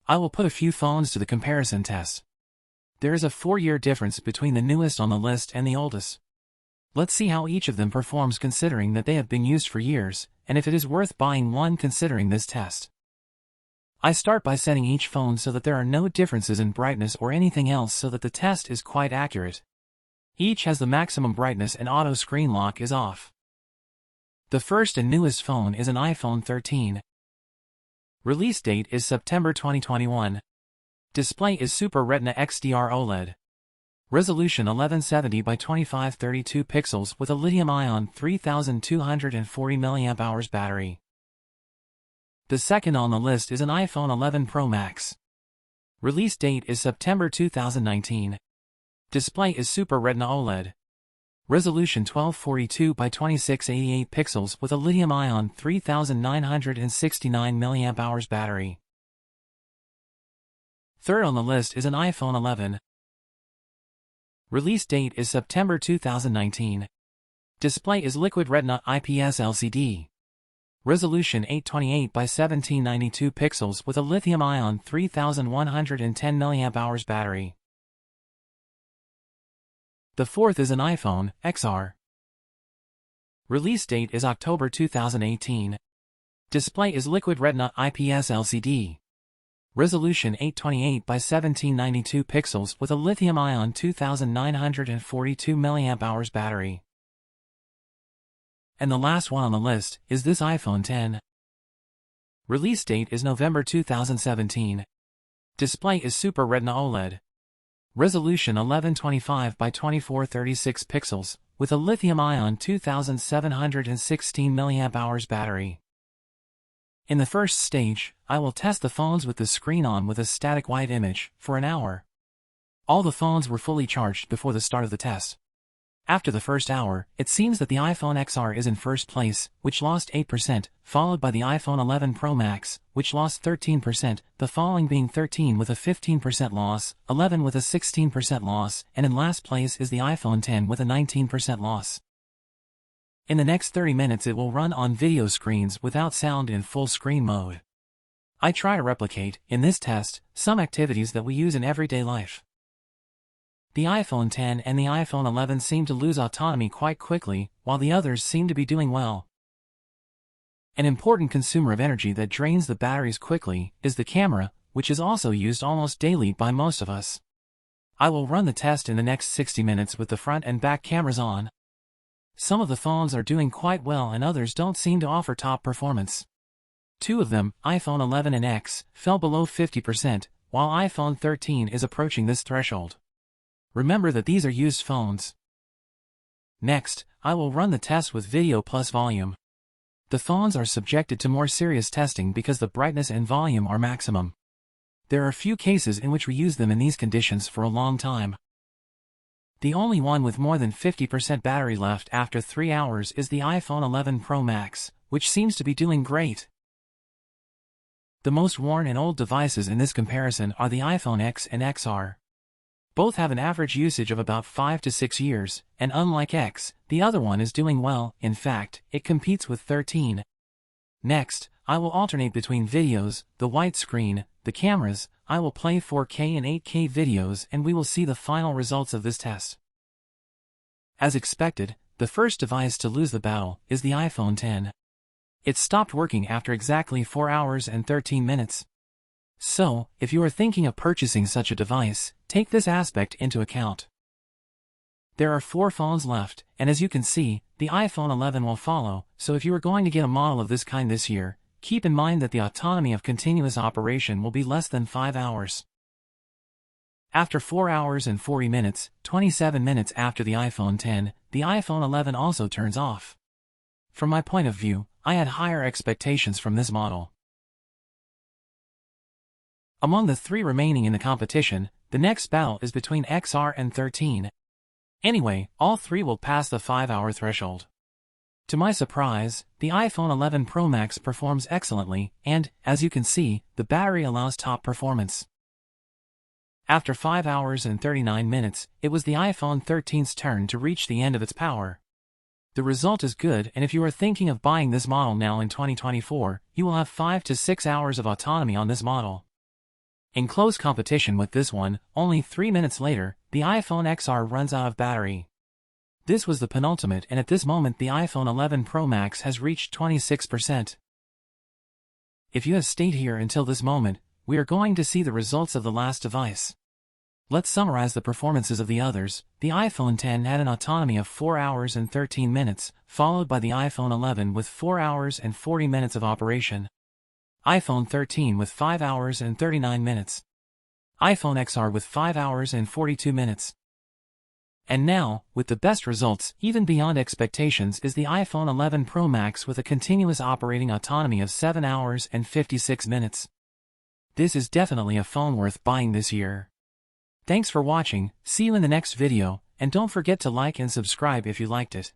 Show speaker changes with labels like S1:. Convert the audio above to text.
S1: I will put a few phones to the comparison test. There is a 4-year difference between the newest on the list and the oldest. Let's see how each of them performs considering that they have been used for years, and if it is worth buying one considering this test. I start by setting each phone so that there are no differences in brightness or anything else so that the test is quite accurate. Each has the maximum brightness and auto screen lock is off. The first and newest phone is an iPhone 13. Release date is September 2021. Display is Super Retina XDR OLED. Resolution 1170 by 2532 pixels with a lithium-ion 3240 mAh battery. The second on the list is an iPhone 11 Pro Max. Release date is September 2019. Display is Super Retina OLED. Resolution 1242 by 2688 pixels with a lithium-ion 3969 mAh battery. Third on the list is an iPhone 11. Release date is September 2019. Display is Liquid Retina IPS LCD. Resolution 828 by 1792 pixels with a lithium-ion 3110 mAh battery. The fourth is an iPhone XR. Release date is October 2018. Display is Liquid Retina IPS LCD. Resolution 828 by 1792 pixels with a lithium-ion 2942 mAh battery. And the last one on the list is this iPhone 10. Release date is November 2017. Display is Super Retina OLED. Resolution 1125 by 2436 pixels with a lithium-ion 2716 mAh battery. In the first stage, I will test the phones with the screen on with a static white image for an hour. All the phones were fully charged before the start of the test. After the first hour, it seems that the iPhone XR is in first place, which lost 8%, followed by the iPhone 11 Pro Max, which lost 13%, the following being 13 with a 15% loss, 11 with a 16% loss, and in last place is the iPhone 10 with a 19% loss. In the next 30 minutes it will run on video screens without sound in full screen mode. I try to replicate, in this test, some activities that we use in everyday life. The iPhone 10 and the iPhone 11 seem to lose autonomy quite quickly, while the others seem to be doing well. An important consumer of energy that drains the batteries quickly is the camera, which is also used almost daily by most of us. I will run the test in the next 60 minutes with the front and back cameras on. Some of the phones are doing quite well and others don't seem to offer top performance. Two of them, iPhone 11 and X, fell below 50%, while iPhone 13 is approaching this threshold. Remember that these are used phones. Next, I will run the test with video plus volume. The phones are subjected to more serious testing because the brightness and volume are maximum. There are few cases in which we use them in these conditions for a long time. The only one with more than 50% battery left after 3 hours is the iPhone 11 Pro Max, which seems to be doing great. The most worn and old devices in this comparison are the iPhone X and XR. Both have an average usage of about 5 to 6 years, and unlike X, the other one is doing well. In fact, it competes with 13. Next, I will alternate between videos, the white screen, the cameras. I will play 4K and 8K videos and we will see the final results of this test. As expected, the first device to lose the battle is the iPhone 10. It stopped working after exactly 4 hours and 13 minutes. So, if you are thinking of purchasing such a device, take this aspect into account. There are 4 phones left, and as you can see, the iPhone 11 will follow, so if you are going to get a model of this kind this year, keep in mind that the autonomy of continuous operation will be less than 5 hours. After 4 hours and 40 minutes, 27 minutes after the iPhone 10, the iPhone 11 also turns off. From my point of view, I had higher expectations from this model. Among the 3 remaining in the competition, the next battle is between XR and 13. Anyway, all 3 will pass the 5-hour threshold. To my surprise, the iPhone 11 Pro Max performs excellently, and, as you can see, the battery allows top performance. After 5 hours and 39 minutes, it was the iPhone 13's turn to reach the end of its power. The result is good, and if you are thinking of buying this model now in 2024, you will have 5 to 6 hours of autonomy on this model. In close competition with this one, only 3 minutes later, the iPhone XR runs out of battery. This was the penultimate, and at this moment the iPhone 11 Pro Max has reached 26%. If you have stayed here until this moment, we are going to see the results of the last device. Let's summarize the performances of the others. The iPhone X had an autonomy of 4 hours and 13 minutes, followed by the iPhone 11 with 4 hours and 40 minutes of operation. iPhone 13 with 5 hours and 39 minutes. iPhone XR with 5 hours and 42 minutes. And now, with the best results, even beyond expectations, is the iPhone 11 Pro Max with a continuous operating autonomy of 7 hours and 56 minutes. This is definitely a phone worth buying this year. Thanks for watching, see you in the next video, and don't forget to like and subscribe if you liked it.